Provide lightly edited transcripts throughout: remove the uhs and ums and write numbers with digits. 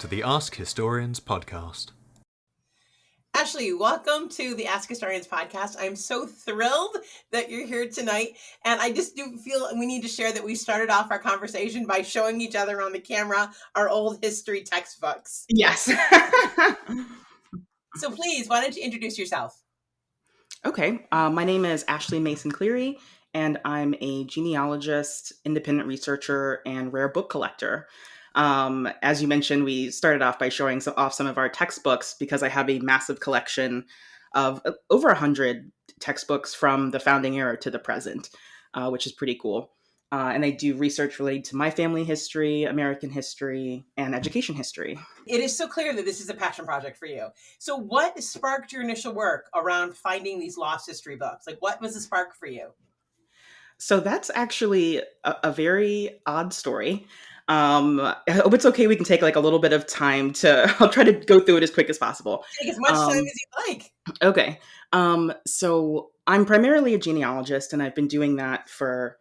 to the Ask Historians podcast. Ashley, welcome to the Ask Historians podcast. I'm so thrilled that you're here tonight. And I just do feel we need to share that we started off our conversation by showing each other on the camera our old history textbooks. Yes. So please, why don't you introduce yourself? Okay. My name is Ashley Mason Cleary, and I'm a genealogist, independent researcher, and rare book collector. As you mentioned, we started off by showing off some of our textbooks because I have a massive collection of over 100 textbooks from the founding era to the present, which is pretty cool. And I do research related to my family history, American history, and education history. It is so clear that this is a passion project for you. So what sparked your initial work around finding these lost history books? Like, what was the spark for you? So that's actually a very odd story. I hope it's okay. We can take like a little bit of time I'll try to go through it as quick as possible. Take as much time as you like. Okay. So I'm primarily a genealogist, and I've been doing that for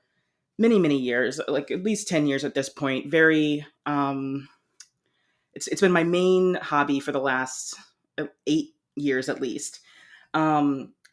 many, many years, like at least 10 years at this point. It's been my main hobby for the last 8 years at least.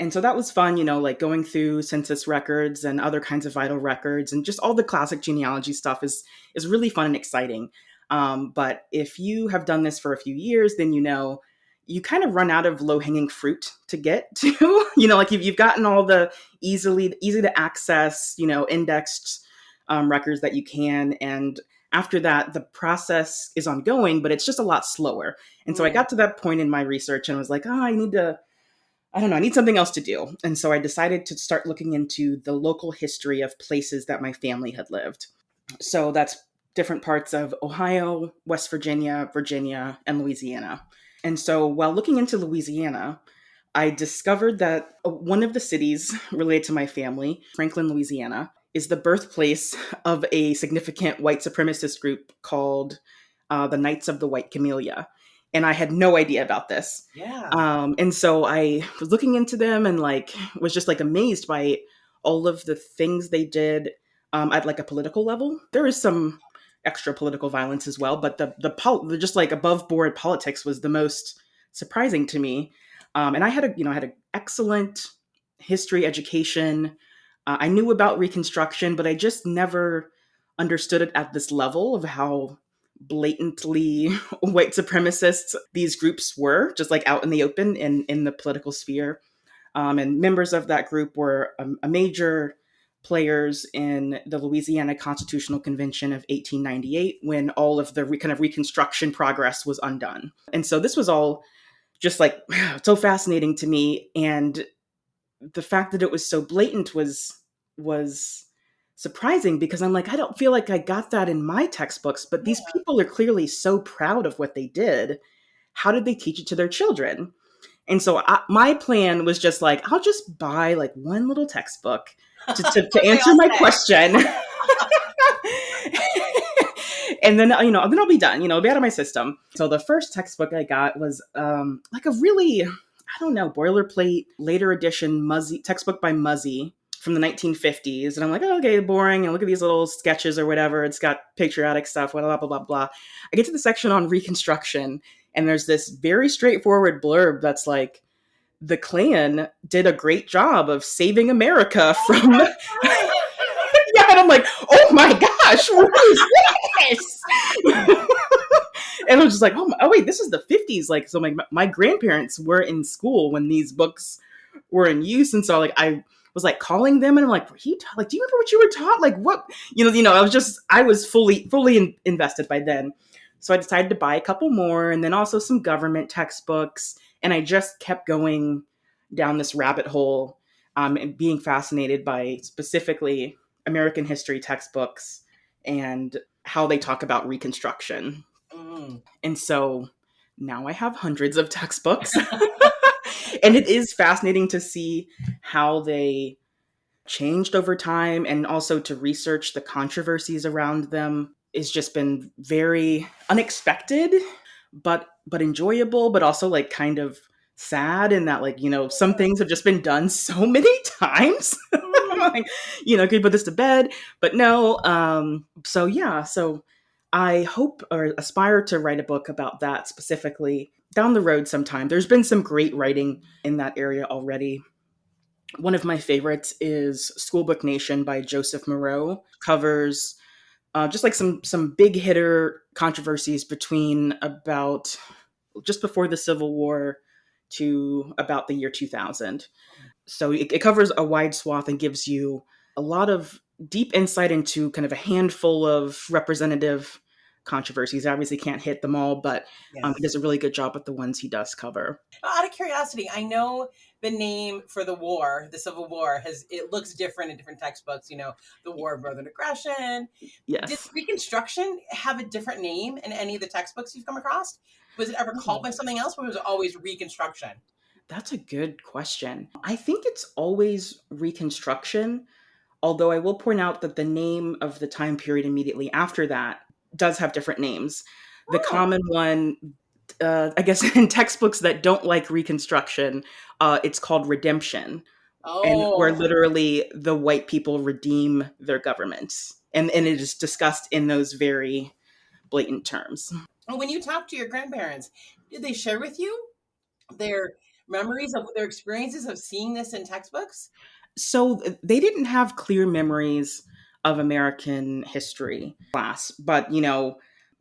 And so that was fun, like going through census records and other kinds of vital records, and just all the classic genealogy stuff is really fun and exciting. But if you have done this for a few years, then you kind of run out of low-hanging fruit to get to. Like you've gotten all the easy to access, indexed records that you can, and after that, the process is ongoing, but it's just a lot slower. And so I got to that point in my research and was like, I need something else to do. And so I decided to start looking into the local history of places that my family had lived. So that's different parts of Ohio, West Virginia, and Louisiana. And so while looking into Louisiana, I discovered that one of the cities related to my family, Franklin, Louisiana, is the birthplace of a significant white supremacist group called the Knights of the White Camellia. And I had no idea about this. Yeah. And so I was looking into them and was just amazed by all of the things they did at a political level. There is some extra political violence as well, but the just above board politics was the most surprising to me. And I had an excellent history education. I knew about Reconstruction, but I just never understood it at this level of how blatantly white supremacists these groups were, just out in the open in the political sphere. And members of that group were a major players in the Louisiana Constitutional Convention of 1898, when all of the kind of Reconstruction progress was undone. And so this was all just so fascinating to me. And the fact that it was so blatant was surprising, because I'm I don't feel like I got that in my textbooks, but these people are clearly so proud of what they did. How did they teach it to their children? And so my plan was just I'll just buy one little textbook to answer my question. And then, then I'll be done, it'll be out of my system. So the first textbook I got was a really, boilerplate, later edition textbook by Muzzy from the 1950s. And I'm okay, boring. And look at these little sketches or whatever. It's got patriotic stuff, blah, blah, blah, blah. I get to the section on Reconstruction, and there's this very straightforward blurb that's the Klan did a great job of saving America from... Yeah, and I'm oh my gosh, what is this? And I was just oh wait, this is the 50s. So my grandparents were in school when these books were in use. And so I was calling them, and I'm were you do you remember what you were taught? What, I was fully invested by then. So I decided to buy a couple more, and then also some government textbooks. And I just kept going down this rabbit hole, and being fascinated by specifically American history textbooks and how they talk about Reconstruction. And so now I have hundreds of textbooks. And it is fascinating to see how they changed over time, and also to research the controversies around them. It's just been very unexpected, but enjoyable, but also kind of sad in that some things have just been done so many times. Could you put this to bed? But no. So I hope or aspire to write a book about that specifically down the road sometime. There's been some great writing in that area already. One of my favorites is Schoolbook Nation by Joseph Moreau. Covers just like some big hitter controversies between about just before the Civil War to about the year 2000. So it covers a wide swath and gives you a lot of deep insight into kind of a handful of representative controversies. I obviously can't hit them all, but Yes. he does a really good job with the ones he does cover. Out of curiosity, I know the name for the war, the Civil War, it looks different in different textbooks. The War of Northern Aggression. Did Yes. Reconstruction have a different name in any of the textbooks you've come across? Was it ever called by something else, or was it always Reconstruction? That's a good question. I think it's always Reconstruction, although I will point out that the name of the time period immediately after that does have different names. The common one, I guess in textbooks that don't like Reconstruction, it's called Redemption. And where literally the white people redeem their governments. And it is discussed in those very blatant terms. When you talk to your grandparents, did they share with you their memories of their experiences of seeing this in textbooks? So they didn't have clear memories of American history class, but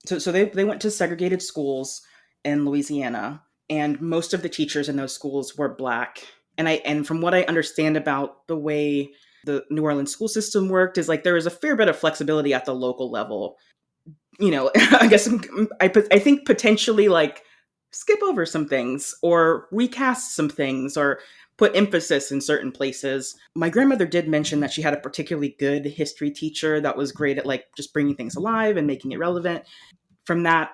so they went to segregated schools in Louisiana, and most of the teachers in those schools were Black. And from what I understand about the way the New Orleans school system worked is like there was a fair bit of flexibility at the local level. I guess I think potentially like skip over some things or recast some things or put emphasis in certain places. My grandmother did mention that she had a particularly good history teacher that was great at like just bringing things alive and making it relevant. From that,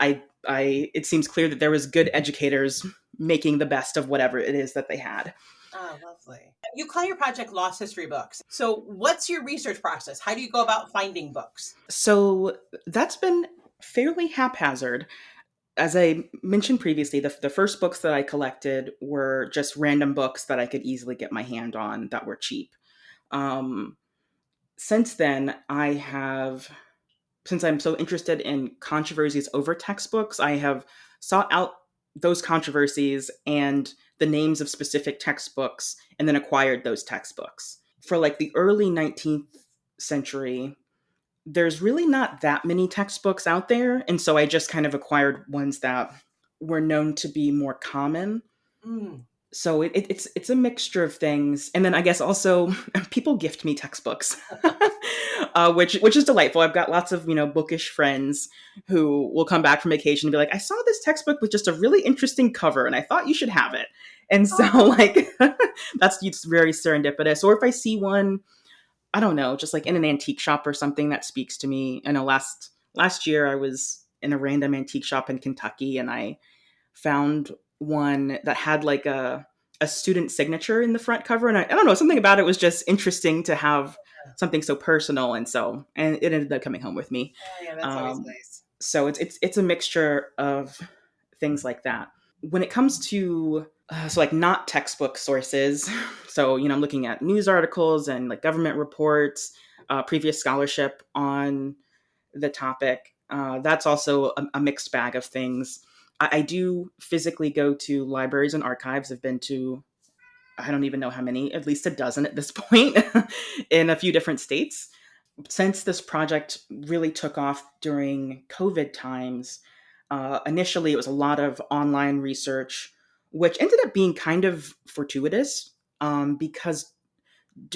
it seems clear that there was good educators making the best of whatever it is that they had. Oh, lovely. You call your project Lost History Books. So what's your research process? How do you go about finding books? So that's been fairly haphazard. As I mentioned previously, the first books that I collected were just random books that I could easily get my hand on that were cheap. Since then, since I'm so interested in controversies over textbooks, I have sought out those controversies and the names of specific textbooks and then acquired those textbooks. For like the early 19th century, there's really not that many textbooks out there. And so I just kind of acquired ones that were known to be more common. So it's a mixture of things. And then I guess also people gift me textbooks, which is delightful. I've got lots of, bookish friends who will come back from vacation and be like, I saw this textbook with just a really interesting cover and I thought you should have it. And so like, it's very serendipitous. Or if I see one, I don't know, just like in an antique shop or something that speaks to me. I know last year I was in a random antique shop in Kentucky and I found one that had like a student signature in the front cover. And I don't know, something about it was just interesting to have something so personal. And it ended up coming home with me. Oh, yeah, that's always nice. So it's a mixture of things like that. When it comes to so like not textbook sources, so I'm looking at news articles and like government reports, previous scholarship on the topic. That's also a mixed bag of things. I do physically go to libraries and archives. I've been to, I don't even know how many, at least a dozen at this point in a few different states. Since this project really took off during COVID times, initially it was a lot of online research, which ended up being kind of fortuitous because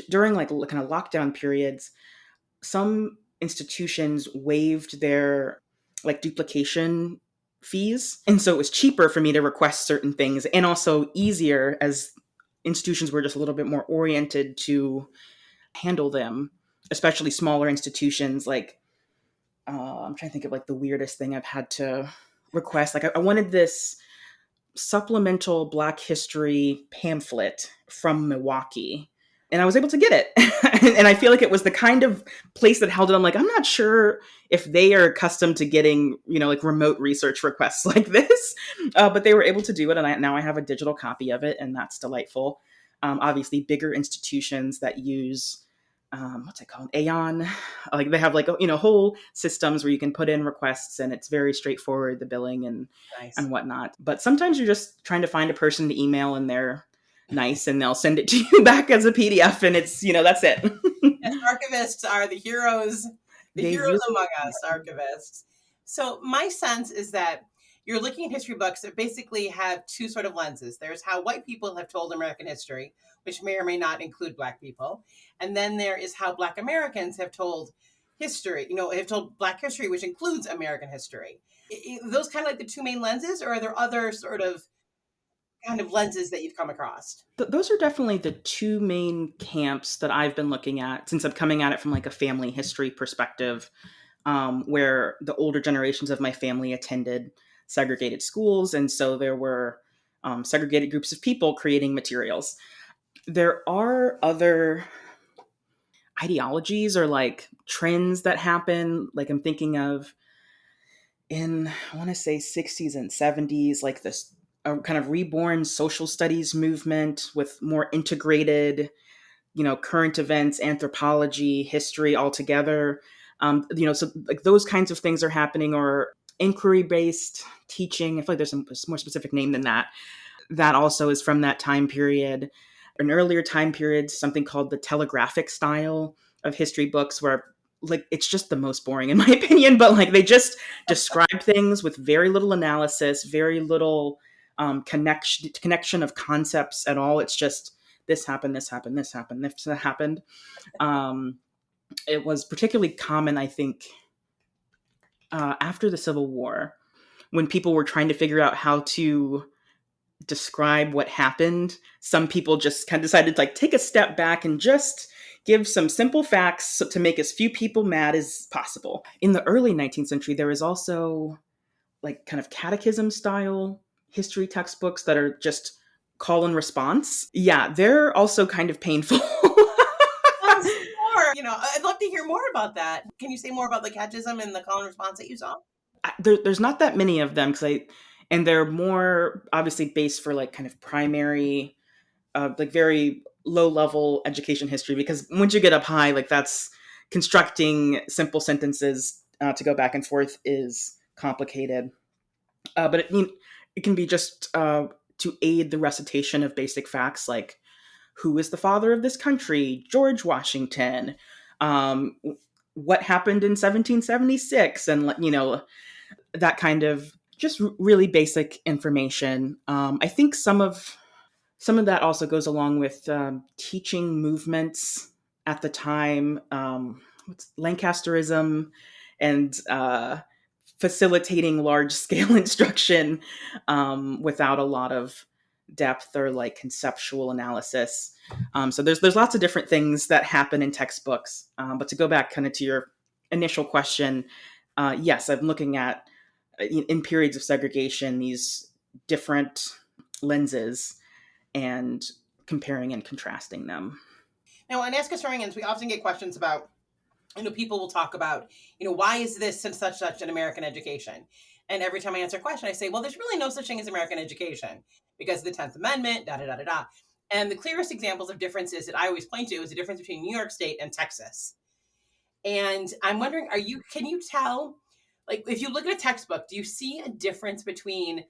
during like kind of lockdown periods, some institutions waived their like duplication fees. And so it was cheaper for me to request certain things and also easier as institutions were just a little bit more oriented to handle them, especially smaller institutions. Like, I'm trying to think of like the weirdest thing I've had to request. Like I wanted this supplemental Black history pamphlet from Milwaukee. And I was able to get it. And I feel like it was the kind of place that held it. I'm like, I'm not sure if they are accustomed to getting, like remote research requests like this. But they were able to do it. And now I have a digital copy of it. And that's delightful. Obviously, bigger institutions that use what's it called? Aeon. Like they have like, whole systems where you can put in requests and it's very straightforward, the billing and Nice. whatnot. But sometimes you're just trying to find a person to email and they're nice and they'll send it to you back as a PDF and it's, that's it. Yes, archivists are the heroes They really among us, archivists. So my sense is that you're looking at history books that basically have two sort of lenses. There's how white people have told American history, which may or may not include Black people. And then there is how Black Americans have told history, have told Black history, which includes American history. Those kind of like the two main lenses, or are there other sort of kind of lenses that you've come across? Those are definitely the two main camps that I've been looking at since I'm coming at it from like a family history perspective, where the older generations of my family attended segregated schools. And so there were segregated groups of people creating materials. There are other ideologies or like trends that happen. Like I'm thinking of in, I want to say 60s and 70s, like this kind of reborn social studies movement with more integrated, current events, anthropology, history all together. So like those kinds of things are happening, or inquiry-based teaching. I feel like there's a more specific name than that. That also is from that time period. An earlier time period, something called the telegraphic style of history books, where like it's just the most boring in my opinion, but like they just describe things with very little analysis, very little connection of concepts at all. It's just this happened, this happened, this happened, this happened. It was particularly common, I think, after the Civil War, when people were trying to figure out how to describe what happened. Some people just kind of decided to like take a step back and just give some simple facts to make as few people mad as possible. In the early 19th century, there was also like kind of catechism style history textbooks that are just call and response. Yeah, they're also kind of painful. I'd love to hear more about that. Can you say more about the catechism and the call and response that you saw? There's not that many of them and they're more obviously based for like kind of primary, like very low level education history, because once you get up high, like that's constructing simple sentences to go back and forth is complicated. But it can be just to aid the recitation of basic facts, like who is the father of this country? George Washington. What happened in 1776? And, that kind of just really basic information. I think some of that also goes along with teaching movements at the time, Lancasterism, and facilitating large-scale instruction without a lot of depth or like conceptual analysis. So there's lots of different things that happen in textbooks. But to go back kind of to your initial question, yes, I'm looking at in periods of segregation these different lenses and comparing and contrasting them. Now, on Ask Historians, we often get questions about, people will talk about, why is this and such an American education? And every time I answer a question, I say, well, there's really no such thing as American education because of the 10th Amendment, da, da, da, da, da. And the clearest examples of differences that I always point to is the difference between New York State and Texas. And I'm wondering, can you tell, like, if you look at a textbook, do you see a difference between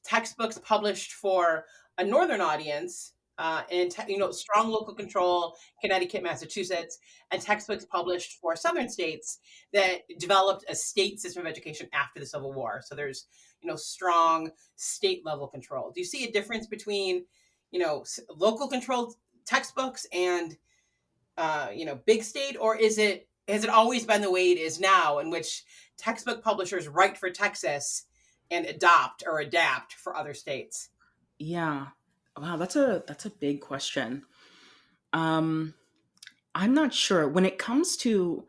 textbooks published for a Northern audience and strong local control, Connecticut, Massachusetts, and textbooks published for Southern states that developed a state system of education after the Civil War? So there's, strong state level control. Do you see a difference between, local controlled textbooks and, big state, or has it always been the way it is now, in which textbook publishers write for Texas and adopt or adapt for other states? Yeah. Wow, that's a big question. I'm not sure. When it comes to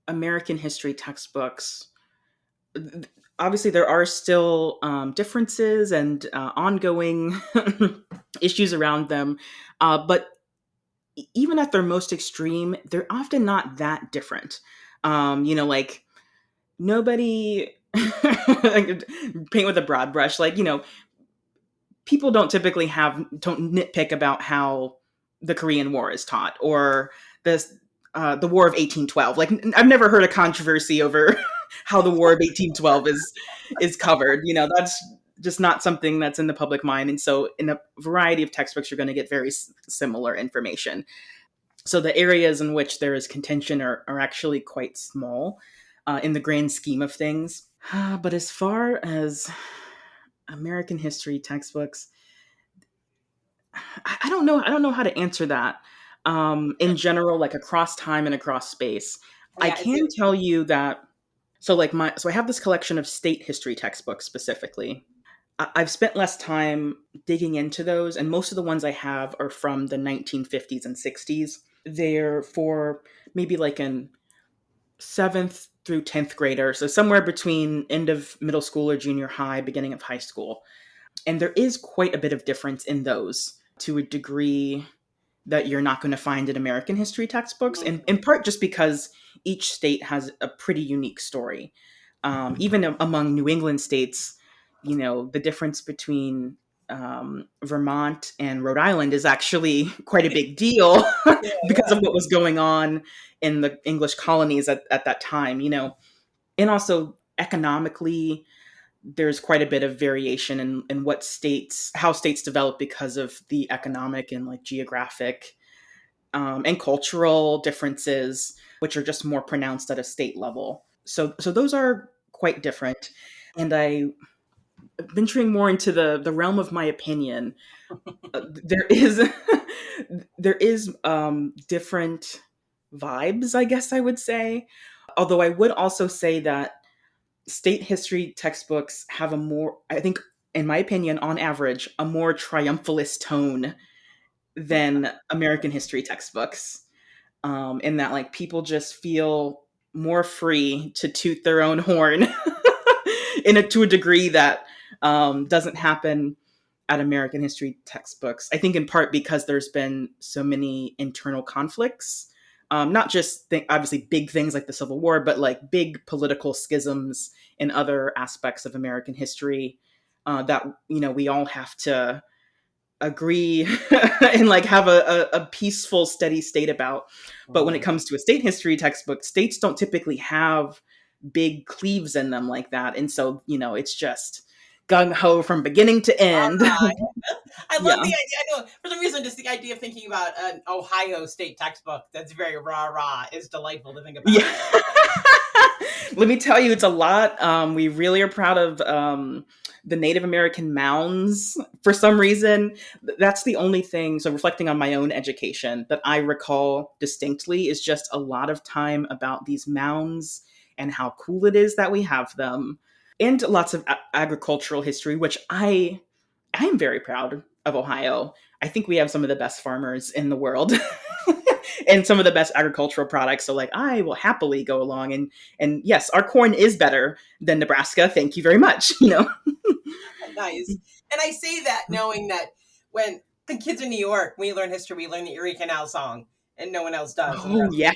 American history textbooks, obviously there are still differences and ongoing issues around them. But even at their most extreme, they're often not that different. Like nobody paint with a broad brush. Like, people don't typically don't nitpick about how the Korean War is taught, or this the War of 1812. Like I've never heard a controversy over how the War of 1812 is covered. That's just not something that's in the public mind. And so in a variety of textbooks, you're going to get very similar information. So the areas in which there is contention are actually quite small in the grand scheme of things. But as far as American history textbooks, I don't know. I don't know how to answer that in general, like across time and across space. I Yeah, can tell you that. So I have this collection of state history textbooks specifically. I've spent less time digging into those, and most of the ones I have are from the 1950s and 60s. They're for maybe like an 7th through 10th grader, so somewhere between end of middle school or junior high, beginning of high school. And there is quite a bit of difference in those to a degree that you're not going to find in American history textbooks, and in part just because each state has a pretty unique story. Even among New England states, the difference between Vermont and Rhode Island is actually quite a big deal because of what was going on in the English colonies at that time, and also economically, there's quite a bit of variation in how states develop because of the economic and like geographic and cultural differences, which are just more pronounced at a state level. So those are quite different. And venturing more into the realm of my opinion, there is different vibes, I guess I would say. Although I would also say that state history textbooks have I think, in my opinion, on average, a more triumphalist tone than American history textbooks. In that, like, people just feel more free to toot their own horn to a degree that doesn't happen at American history textbooks. I think in part because there's been so many internal conflicts. Not just obviously big things like the Civil War, but like big political schisms in other aspects of American history that we all have to agree and like have a peaceful, steady state about. But when it comes to a state history textbook, states don't typically have big cleaves in them like that, and so it's just gung ho from beginning to end. I love the idea. I know for some reason, just the idea of thinking about an Ohio state textbook that's very rah is delightful to think about. Yeah. Let me tell you, it's a lot. We really are proud of the Native American mounds. For some reason, that's the only thing. So reflecting on my own education that I recall distinctly is just a lot of time about these mounds and how cool it is that we have them. And lots of agricultural history, which I am very proud of Ohio. I think we have some of the best farmers in the world and some of the best agricultural products. So like, I will happily go along and yes, our corn is better than Nebraska. Thank you very much. Nice. And I say that knowing that when the kids in New York, we learn history, we learn the Erie Canal song and no one else does. Oh, yeah.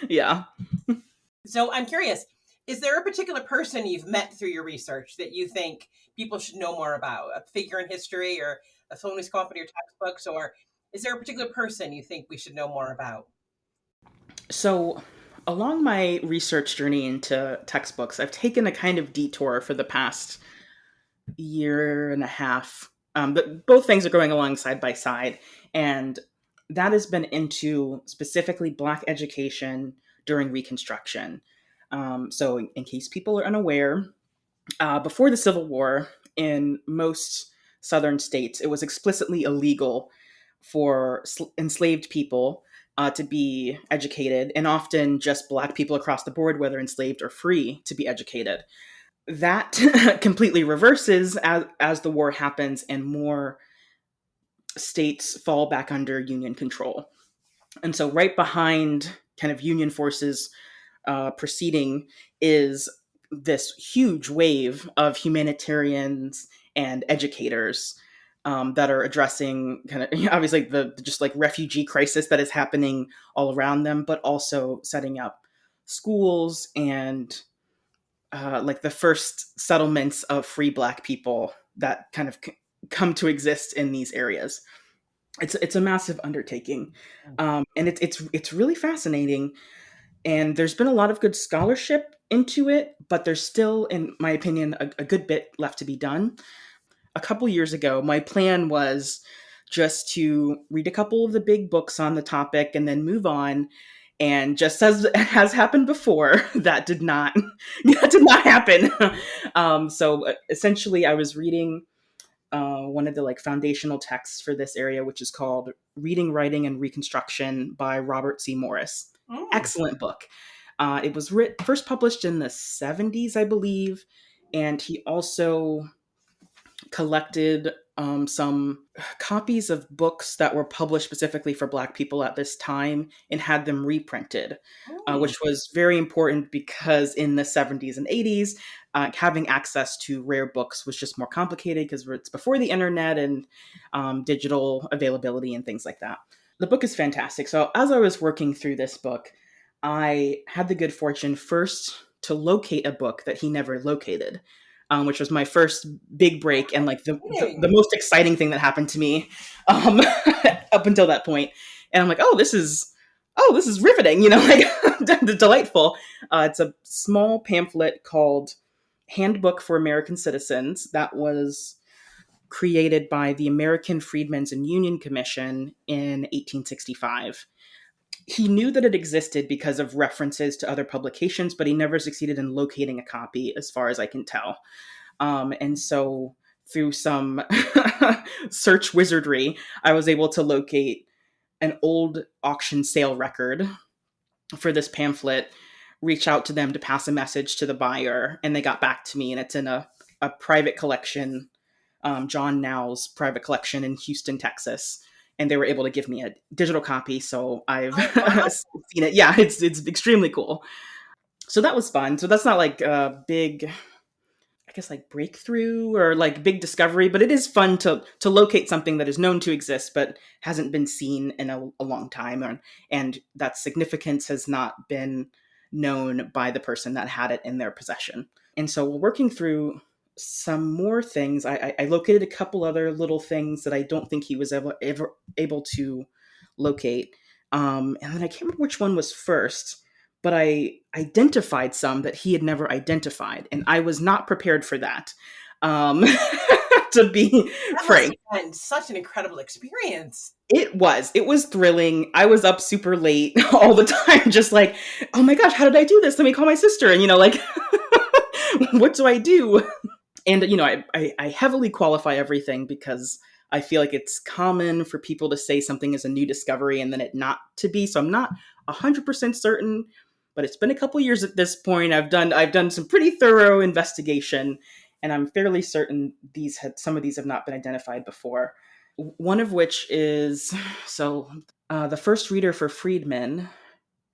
Yeah. So I'm curious, is there a particular person you've met through your research that you think people should know more about? A figure in history or someone who's come up in your textbooks? Or is there a particular person you think we should know more about? So along my research journey into textbooks, I've taken a kind of detour for the past year and a half. But both things are going along side by side. And that has been into specifically Black education during Reconstruction. So in case people are unaware, before the Civil War, in most Southern states, it was explicitly illegal for enslaved people to be educated, and often just Black people across the board, whether enslaved or free, to be educated. That completely reverses as the war happens and more states fall back under Union control. And so right behind kind of Union forces proceeding is this huge wave of humanitarians and educators that are addressing kind of obviously the just like refugee crisis that is happening all around them, but also setting up schools and like the first settlements of free Black people that kind of come to exist in these areas. it's a massive undertaking, and it's really fascinating. And there's been a lot of good scholarship into it, but there's still, in my opinion, a good bit left to be done. A couple years ago, my plan was just to read a couple of the big books on the topic and then move on. And just as has happened before, that did not that did not happen. So essentially, I was reading one of the like foundational texts for this area, which is called "Reading, Writing, and Reconstruction" by Robert C. Morris. Mm. Excellent book. It was first published in the 70s, I believe, and he also collected some copies of books that were published specifically for Black people at this time and had them reprinted, Mm. which was very important because in the 70s and 80s, having access to rare books was just more complicated because it's before the internet and digital availability and things like that. The book is fantastic. So as I was working through this book, I had the good fortune first to locate a book that he never located, which was my first big break and like the Exciting. most exciting thing that happened to me um, up until that point. And I'm like, this is riveting, like delightful. It's a small pamphlet called Handbook for American Citizens that was created by the American Freedmen's and Union Commission in 1865. He knew that it existed because of references to other publications, but he never succeeded in locating a copy, as far as I can tell. And so, through some search wizardry, I was able to locate an old auction sale record for this pamphlet, reach out to them to pass a message to the buyer, and they got back to me. And it's in a private collection, John Now's private collection in Houston, Texas. And they were able to give me a digital copy, so I've Oh, wow. seen it. Yeah, it's extremely cool. So that was fun. So that's not like a big, I guess, like breakthrough or like big discovery, but it is fun to locate something that is known to exist but hasn't been seen in a long time, and that significance has not been known by the person that had it in their possession. And so working through some more things, I located a couple other little things that I don't think he was ever able to locate. And then I can't remember which one was first, but I identified some that he had never identified, and I was not prepared for that. Um, to be That must frank, have been such an incredible experience. it was thrilling. I was up super late all the time, just like, oh my gosh, how did I do this? Let me call my sister, and like, what do I do? And I heavily qualify everything because I feel like it's common for people to say something is a new discovery and then it not to be. So I'm not 100% certain, but it's been a couple years at this point. I've done some pretty thorough investigation, and I'm fairly certain some of these have not been identified before. One of which is the first reader for Freedmen,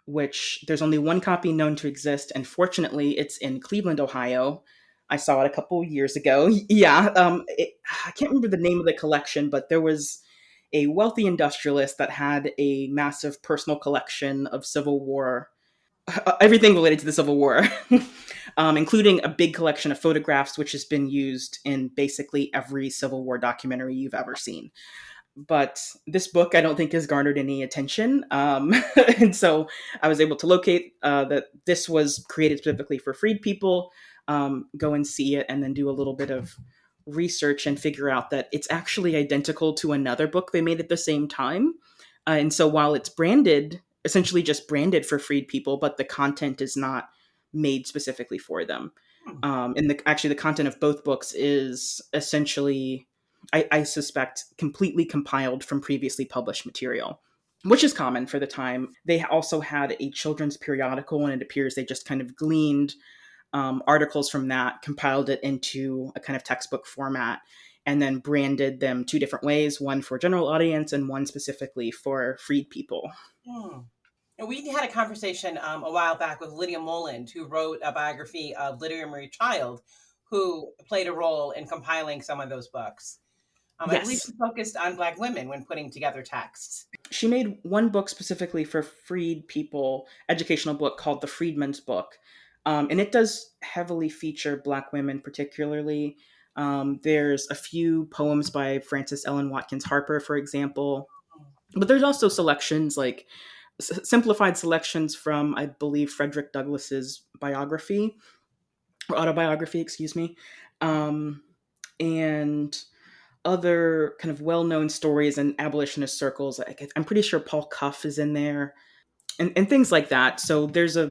which there's only one copy known to exist, and fortunately, it's in Cleveland, Ohio. I saw it a couple years ago. Yeah, I can't remember the name of the collection, but there was a wealthy industrialist that had a massive personal collection of Civil War, everything related to the Civil War, including a big collection of photographs, which has been used in basically every Civil War documentary you've ever seen. But this book, I don't think, has garnered any attention. And so I was able to locate that this was created specifically for freed people, go and see it, and then do a little bit of research and figure out that it's actually identical to another book they made at the same time. And so while it's branded, essentially just branded for freed people, but the content is not made specifically for them. Hmm. And actually, the content of both books is essentially, I suspect, completely compiled from previously published material, which is common for the time. They also had a children's periodical, and it appears they just kind of gleaned articles from that, compiled it into a kind of textbook format, and then branded them two different ways, one for general audience and one specifically for freed people. Hmm. And we had a conversation a while back with Lydia Moland, who wrote a biography of Lydia Marie Child, who played a role in compiling some of those books. I believe Yes. she focused on Black women when putting together texts. She made one book specifically for freed people, educational book called The Freedman's Book. And it does heavily feature Black women, particularly. There's a few poems by Frances Ellen Watkins Harper, for example. But there's also selections, like simplified selections from, I believe, Frederick Douglass's biography, or autobiography, excuse me, um, and other kind of well-known stories in abolitionist circles. Like, I'm pretty sure Paul Cuff is in there, and things like that. So there's a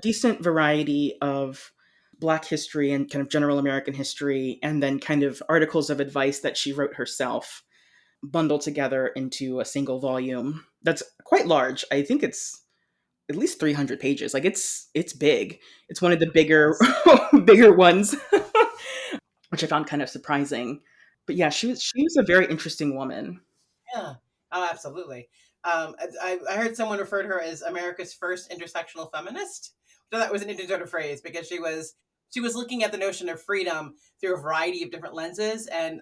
decent variety of Black history and kind of general American history, and then kind of articles of advice that she wrote herself, bundled together into a single volume that's quite large. I think it's at least 300 pages. Like, it's big. It's one of the bigger bigger ones, which I found kind of surprising. But yeah, she was a very interesting woman. Yeah. Oh, absolutely. I heard someone refer to her as America's first intersectional feminist. So that was an interesting sort of phrase, because she was looking at the notion of freedom through a variety of different lenses, and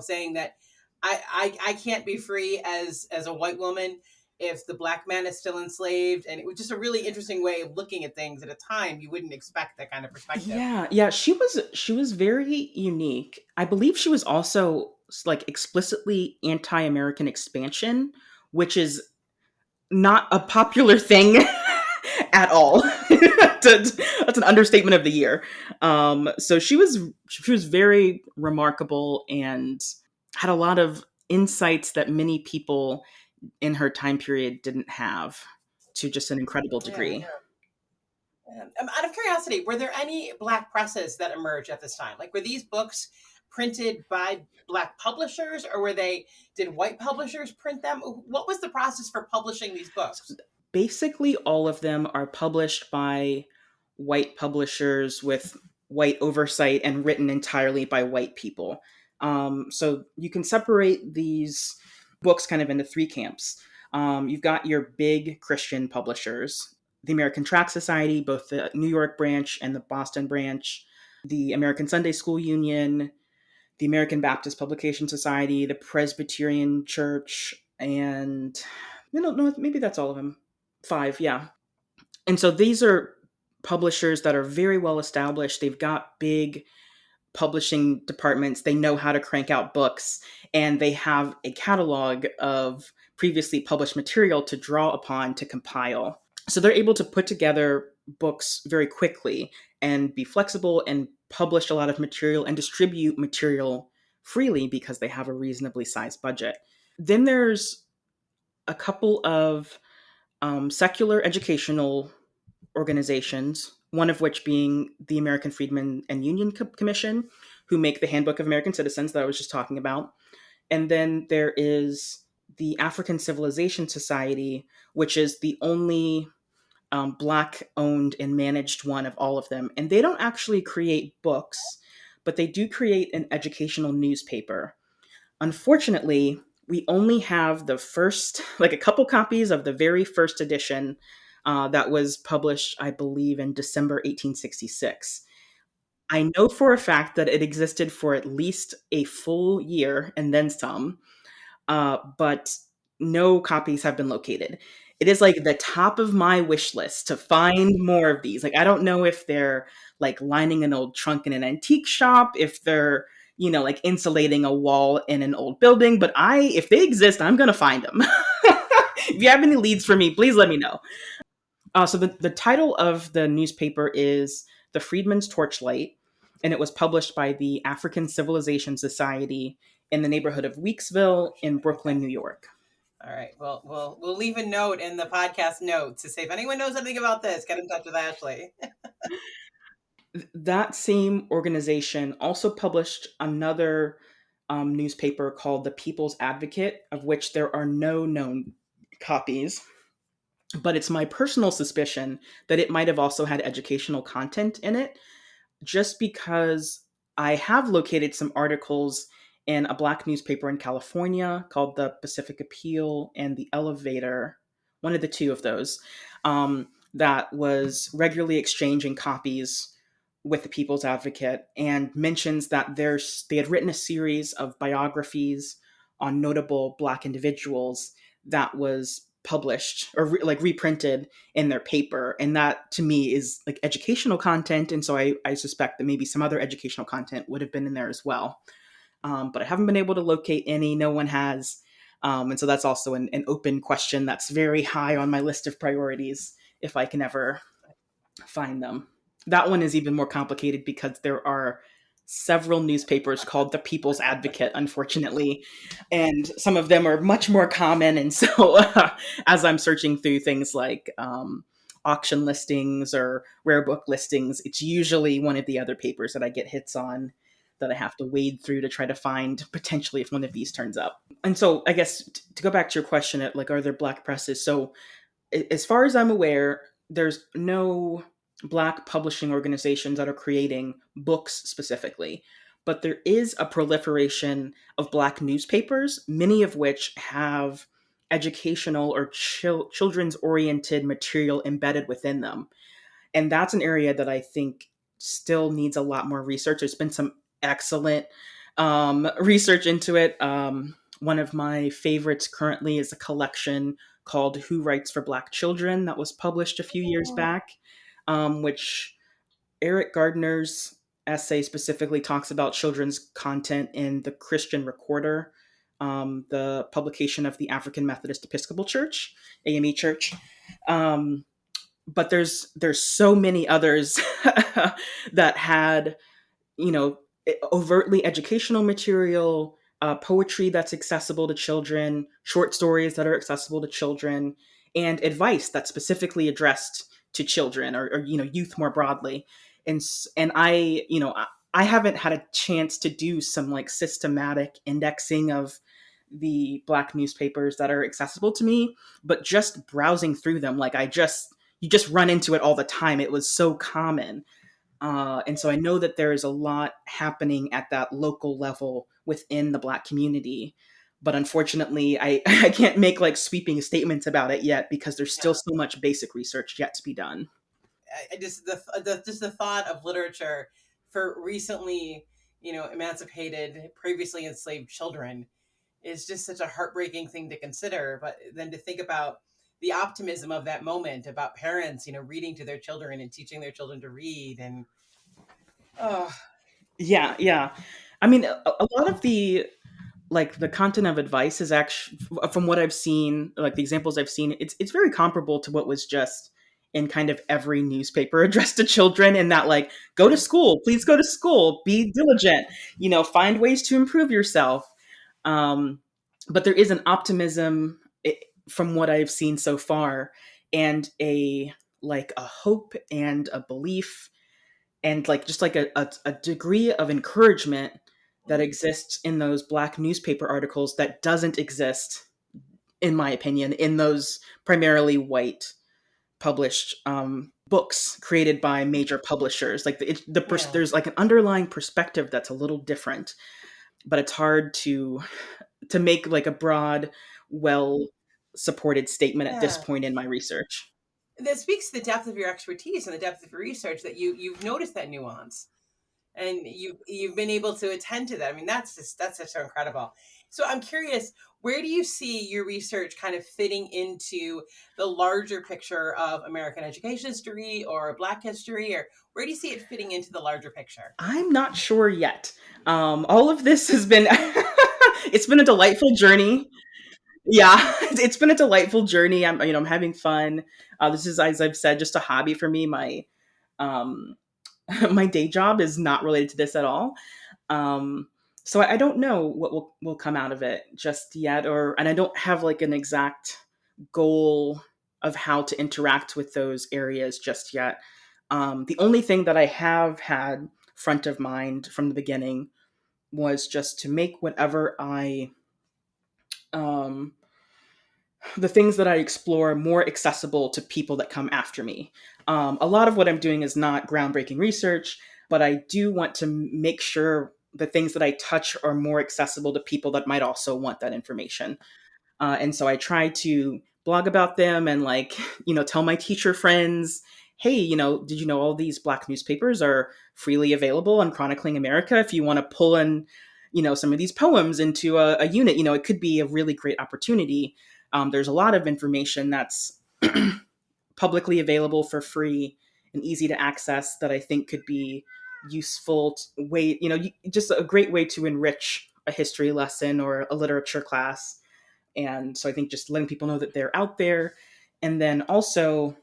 saying that I can't be free as a white woman if the Black man is still enslaved. And it was just a really interesting way of looking at things at a time you wouldn't expect that kind of perspective. Yeah, she was very unique. I believe she was also like explicitly anti-American expansion, which is not a popular thing at all. That's an understatement of the year. So she was very remarkable and had a lot of insights that many people in her time period didn't have, to just an incredible Yeah. degree. Out of curiosity, were there any Black presses that emerged at this time? Like, were these books printed by Black publishers, or did white publishers print them? What was the process for publishing these books? Basically, all of them are published by white publishers with white oversight and written entirely by white people. So you can separate these books kind of into three camps. You've got your big Christian publishers, the American Tract Society, both the New York branch and the Boston branch, the American Sunday School Union, the American Baptist Publication Society, the Presbyterian Church, and no, maybe that's all of them. 5, yeah. And so these are publishers that are very well established. They've got big publishing departments. They know how to crank out books, and they have a catalog of previously published material to draw upon to compile. So they're able to put together books very quickly and be flexible and publish a lot of material and distribute material freely because they have a reasonably sized budget. Then there's a couple of secular educational organizations, one of which being the American Freedmen and Union Commission, who make the Handbook of American Citizens that I was just talking about. And then there is the African Civilization Society, which is the only Black owned and managed one of all of them. And they don't actually create books, but they do create an educational newspaper. Unfortunately, we only have the first, like a couple copies of the very first edition that was published, I believe, in December 1866. I know for a fact that it existed for at least a full year and then some, but no copies have been located. It is like the top of my wish list to find more of these. Like, I don't know if they're like lining an old trunk in an antique shop, if they're, like insulating a wall in an old building, but if they exist, I'm going to find them. If you have any leads for me, please let me know. So the title of the newspaper is The Freedmen's Torchlight, and it was published by the African Civilization Society in the neighborhood of Weeksville in Brooklyn, New York. All right. Well, we'll leave a note in the podcast notes to say, if anyone knows anything about this, get in touch with Ashley. That same organization also published another newspaper called The People's Advocate, of which there are no known copies. But it's my personal suspicion that it might have also had educational content in it, just because I have located some articles in a Black newspaper in California called the Pacific Appeal and the Elevator, one of the two of those, that was regularly exchanging copies with the People's Advocate, and mentions that they had written a series of biographies on notable Black individuals that was published or reprinted in their paper. And that to me is like educational content. And so I suspect that maybe some other educational content would have been in there as well. But I haven't been able to locate any. No one has. And so that's also an open question that's very high on my list of priorities if I can ever find them. That one is even more complicated because there are several newspapers called the People's Advocate, unfortunately, and some of them are much more common. And so as I'm searching through things like auction listings or rare book listings, it's usually one of the other papers that I get hits on that I have to wade through to try to find potentially if one of these turns up. And so I guess to go back to your question at like, are there Black presses? So as far as I'm aware, there's no Black publishing organizations that are creating books specifically, but there is a proliferation of Black newspapers, many of which have educational or children's oriented material embedded within them. And that's an area that I think still needs a lot more research. There's been some excellent research into it. One of my favorites currently is a collection called Who Writes for Black Children that was published a few years back, which Eric Gardner's essay specifically talks about children's content in the Christian Recorder, the publication of the African Methodist Episcopal Church, AME Church. But there's so many others that had, overtly educational material, poetry that's accessible to children, short stories that are accessible to children, and advice that's specifically addressed to children or youth more broadly. And I haven't had a chance to do some like systematic indexing of the Black newspapers that are accessible to me, but just browsing through them, you just run into it all the time. It was so common. And so I know that there is a lot happening at that local level within the Black community. But unfortunately, I can't make like sweeping statements about it yet because there's still so much basic research yet to be done. Just the thought of literature for recently, emancipated, previously enslaved children is just such a heartbreaking thing to consider. But then to think about the optimism of that moment about parents, reading to their children and teaching their children to read. And Yeah. I mean, a lot of the content of advice is actually, from what I've seen, like the examples I've seen, it's very comparable to what was just in kind of every newspaper addressed to children, and that like, go to school, please go to school, be diligent, find ways to improve yourself. But there is an optimism from what I've seen so far, and a hope and a belief and just like a degree of encouragement that exists in those Black newspaper articles that doesn't exist, in my opinion, in those primarily white published books created by major publishers. Like there's like an underlying perspective that's a little different, but it's hard to make like a broad, well supported statement at this point in my resureach. That speaks to the depth of your expertise and the depth of your research, that you've noticed that nuance and you've been able to attend to that. I mean, that's so incredible. So I'm curious, where do you see your research kind of fitting into the larger picture of American education history or Black history, or where do you see it fitting into the larger picture? I'm not sure yet. All of this has been it's been a delightful journey. Yeah, it's been a delightful journey. I'm having fun. This is, as I've said, just a hobby for me. My my day job is not related to this at all. So I don't know what will come out of it just yet, and I don't have like an exact goal of how to interact with those areas just yet. The only thing that I have had front of mind from the beginning was just to make whatever the things that I explore more accessible to people that come after me. A lot of what I'm doing is not groundbreaking research, but I do want to make sure the things that I touch are more accessible to people that might also want that information. And so I try to blog about them and tell my teacher friends, hey, did you know all these Black newspapers are freely available on Chronicling America? If you want to pull in, some of these poems into a unit, it could be a really great opportunity. There's a lot of information that's publicly available for free and easy to access that I think could be useful just a great way to enrich a history lesson or a literature class. And so I think just letting people know that they're out there, and then also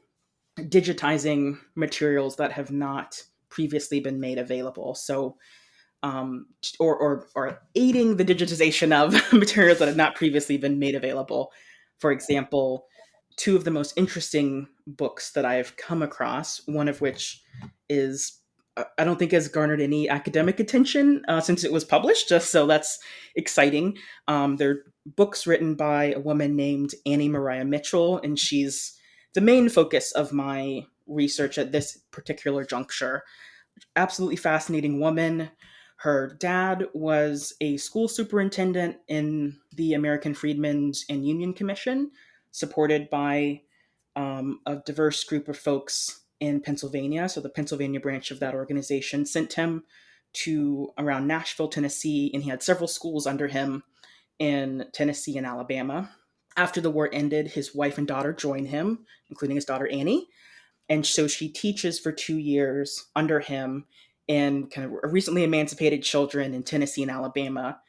digitizing materials that have not previously been made available. So, or aiding the digitization of materials that have not previously been made available. For example, two of the most interesting books that I've come across, one of which is, I don't think has garnered any academic attention since it was published, just so that's exciting. They're books written by a woman named Annie Mariah Mitchell, and she's the main focus of my research at this particular juncture. Absolutely fascinating woman. Her dad was a school superintendent in the American Freedmen's and Union Commission, supported by a diverse group of folks in Pennsylvania. So the Pennsylvania branch of that organization sent him to around Nashville, Tennessee, and he had several schools under him in Tennessee and Alabama. After the war ended, his wife and daughter joined him, including his daughter Annie. And so she teaches for 2 years under him in kind of recently emancipated children in Tennessee and Alabama.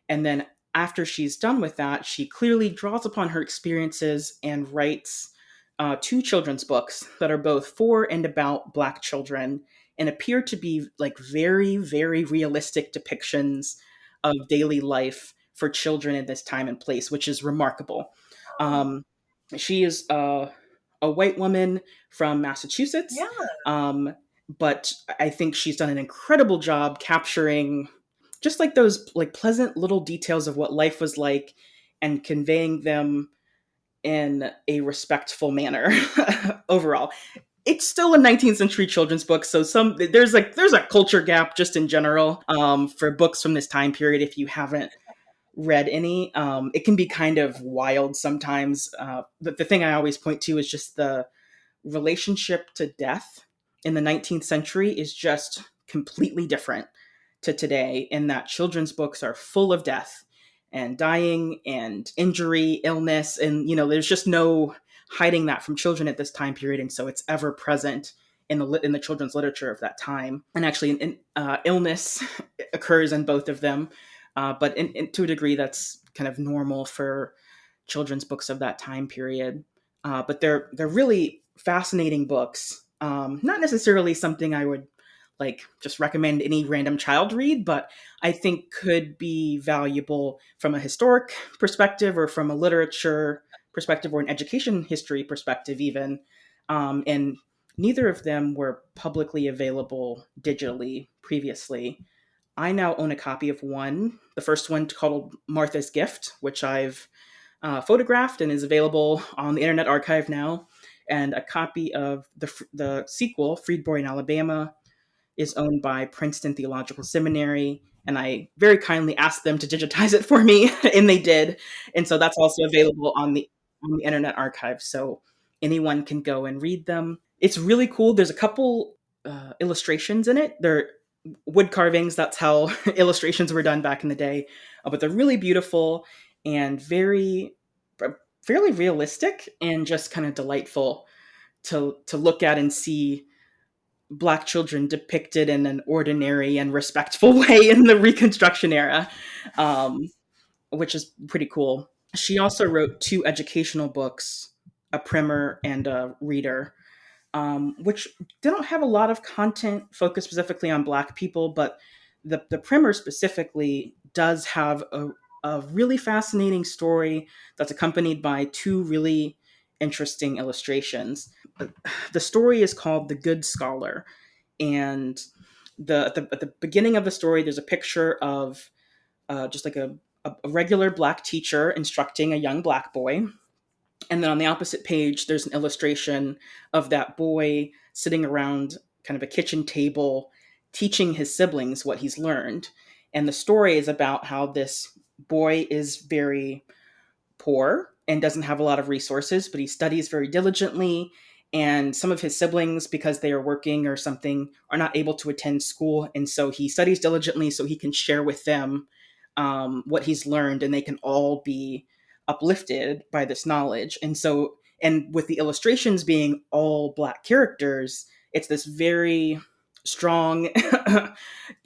And then after she's done with that, she clearly draws upon her experiences and writes two children's books that are both for and about Black children and appear to be like very, very realistic depictions of daily life for children in this time and place, which is remarkable. She is a white woman from Massachusetts. Yeah. But I think she's done an incredible job capturing just like those like pleasant little details of what life was like and conveying them in a respectful manner overall. It's still a 19th century children's book, so there's a culture gap just in general for books from this time period. If you haven't read any, it can be kind of wild sometimes. The thing I always point to is just the relationship to death in the 19th century is just completely different to today, in that children's books are full of death and dying and injury, illness, and there's just no hiding that from children at this time period, and so it's ever present in the children's literature of that time. And actually, illness occurs in both of them, but to a degree that's kind of normal for children's books of that time period. But they're really fascinating books. Not necessarily something I would just recommend any random child read, but I think could be valuable from a historic perspective or from a literature perspective or an education history perspective even. And neither of them were publicly available digitally previously. I now own a copy of one, the first one called Martha's Gift, which I've photographed and is available on the Internet Archive now. And a copy of the sequel, Freedboy in Alabama, is owned by Princeton Theological Seminary, and I very kindly asked them to digitize it for me, and they did. And so that's also available on the Internet Archive, so anyone can go and read them. It's really cool. There's a couple illustrations in it. They're wood carvings. That's how illustrations were done back in the day, but they're really beautiful and fairly realistic and just kind of delightful to look at and see Black children depicted in an ordinary and respectful way in the Reconstruction era, which is pretty cool. She also wrote two educational books, a primer and a reader, which don't have a lot of content focused specifically on Black people, but the primer specifically does have a really fascinating story that's accompanied by two really interesting illustrations. The story is called The Good Scholar, and at the beginning of the story, there's a picture of just like a regular Black teacher instructing a young Black boy. And then on the opposite page, there's an illustration of that boy sitting around kind of a kitchen table teaching his siblings what he's learned. And the story is about how this boy is very poor and doesn't have a lot of resources, but he studies very diligently. And some of his siblings, because they are working or something, are not able to attend school. And so he studies diligently so he can share with them what he's learned, and they can all be uplifted by this knowledge. And with the illustrations being all Black characters, it's this very strong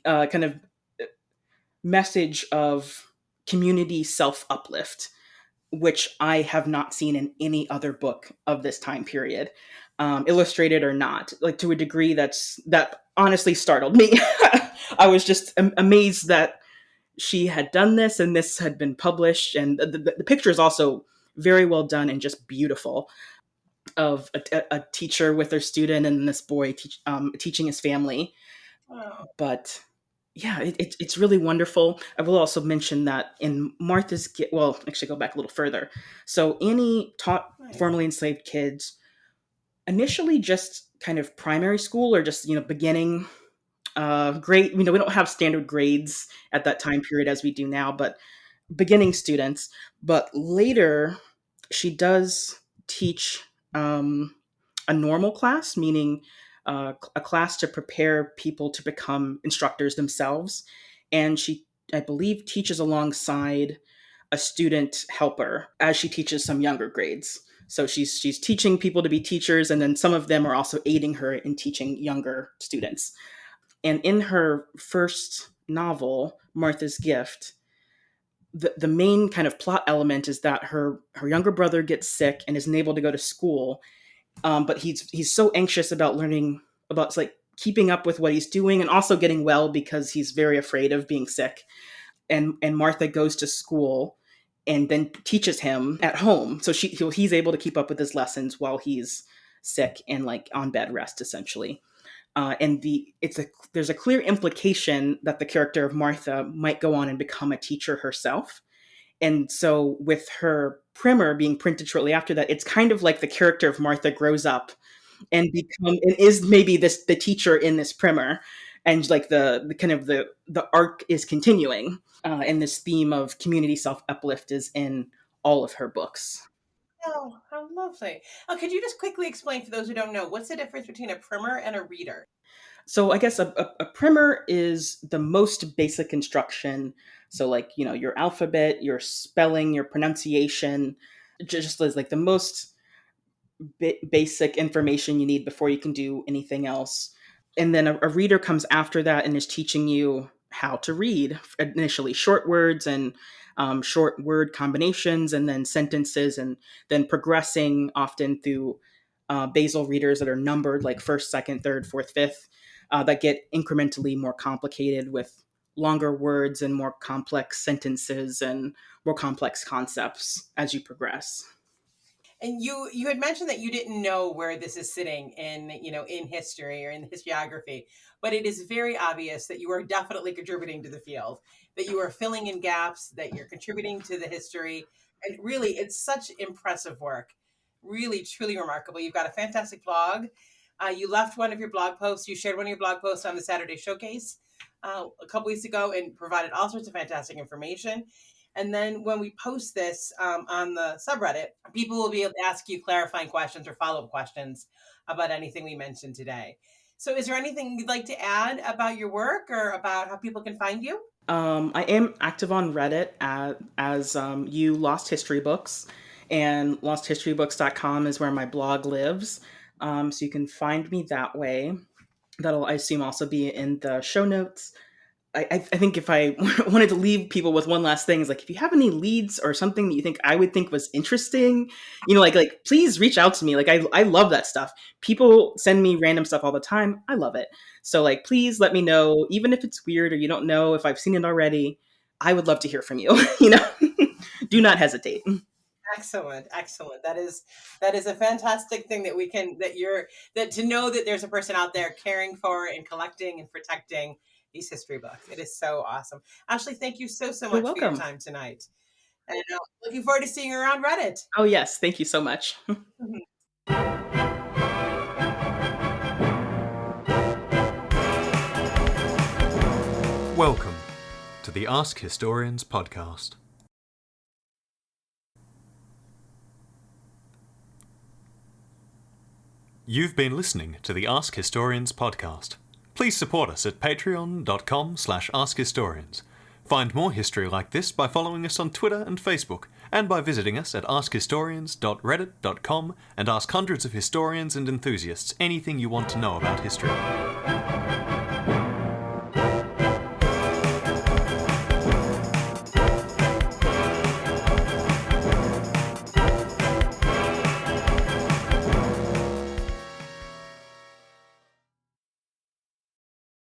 kind of message of community self-uplift. which I have not seen in any other book of this time period, illustrated or not, like to a degree that honestly startled me. I was just amazed that she had done this and this had been published. And the picture is also very well done and just beautiful, of a teacher with their student and this boy teaching his family. Oh, But yeah, it's really wonderful. I will also mention that in well, actually go back a little further. So Annie taught nice. formerly enslaved kids initially just kind of primary school, or just, beginning grade. We don't have standard grades at that time period as we do now, but beginning students. But later she does teach a normal class, meaning a class to prepare people to become instructors themselves. And she, I believe, teaches alongside a student helper as she teaches some younger grades. So she's teaching people to be teachers, and then some of them are also aiding her in teaching younger students. And in her first novel, Martha's Gift, the main kind of plot element is that her younger brother gets sick and isn't able to go to school, but he's so anxious about learning, about like keeping up with what he's doing and also getting well, because he's very afraid of being sick. And Martha goes to school and then teaches him at home, so he's able to keep up with his lessons while he's sick and like on bed rest, essentially. And there's a clear implication that the character of Martha might go on and become a teacher herself. And so with her primer being printed shortly after that, it's kind of like the character of Martha grows up and is maybe the teacher in this primer. And like the kind of the arc is continuing. And this theme of community self-uplift is in all of her books. Oh, how lovely. Oh, could you just quickly explain for those who don't know, what's the difference between a primer and a reader? So I guess a primer is the most basic instruction. So like, your alphabet, your spelling, your pronunciation, just as like the most basic information you need before you can do anything else. And then a reader comes after that and is teaching you how to read, initially short words and short word combinations, and then sentences, and then progressing often through basal readers that are numbered, like first, second, third, fourth, fifth, that get incrementally more complicated with longer words and more complex sentences and more complex concepts as you progress. And you had mentioned that you didn't know where this is sitting in history or in historiography, but it is very obvious that you are definitely contributing to the field, that you are filling in gaps, that you're contributing to the history. And really, it's such impressive work. Really, truly remarkable. You've got a fantastic blog. You left one of your blog posts. You shared one of your blog posts on the Saturday Showcase a couple weeks ago and provided all sorts of fantastic information. And then when we post this on the subreddit, people will be able to ask you clarifying questions or follow-up questions about anything we mentioned today. So is there anything you'd like to add about your work or about how people can find you? I am active on Reddit as you Lost History Books, and LostHistoryBooks.com is where my blog lives. So you can find me that way. That'll, I assume, also be in the show notes. I think if I wanted to leave people with one last thing, is like, if you have any leads or something that you think I would think was interesting, like please reach out to me. Like I love that stuff. People send me random stuff all the time. I love it. So like, please let me know, even if it's weird or you don't know if I've seen it already. I would love to hear from you. Do not hesitate. Excellent. That is a fantastic thing that to know that there's a person out there caring for and collecting and protecting these history books. It is so awesome. Ashley, thank you so much for your time tonight. And looking forward to seeing you around Reddit. Oh yes, thank you so much. Welcome to the Ask Historians podcast. You've been listening to the Ask Historians podcast. Please support us at patreon.com/askhistorians. Find more history like this by following us on Twitter and Facebook, and by visiting us at askhistorians.reddit.com, and ask hundreds of historians and enthusiasts anything you want to know about history.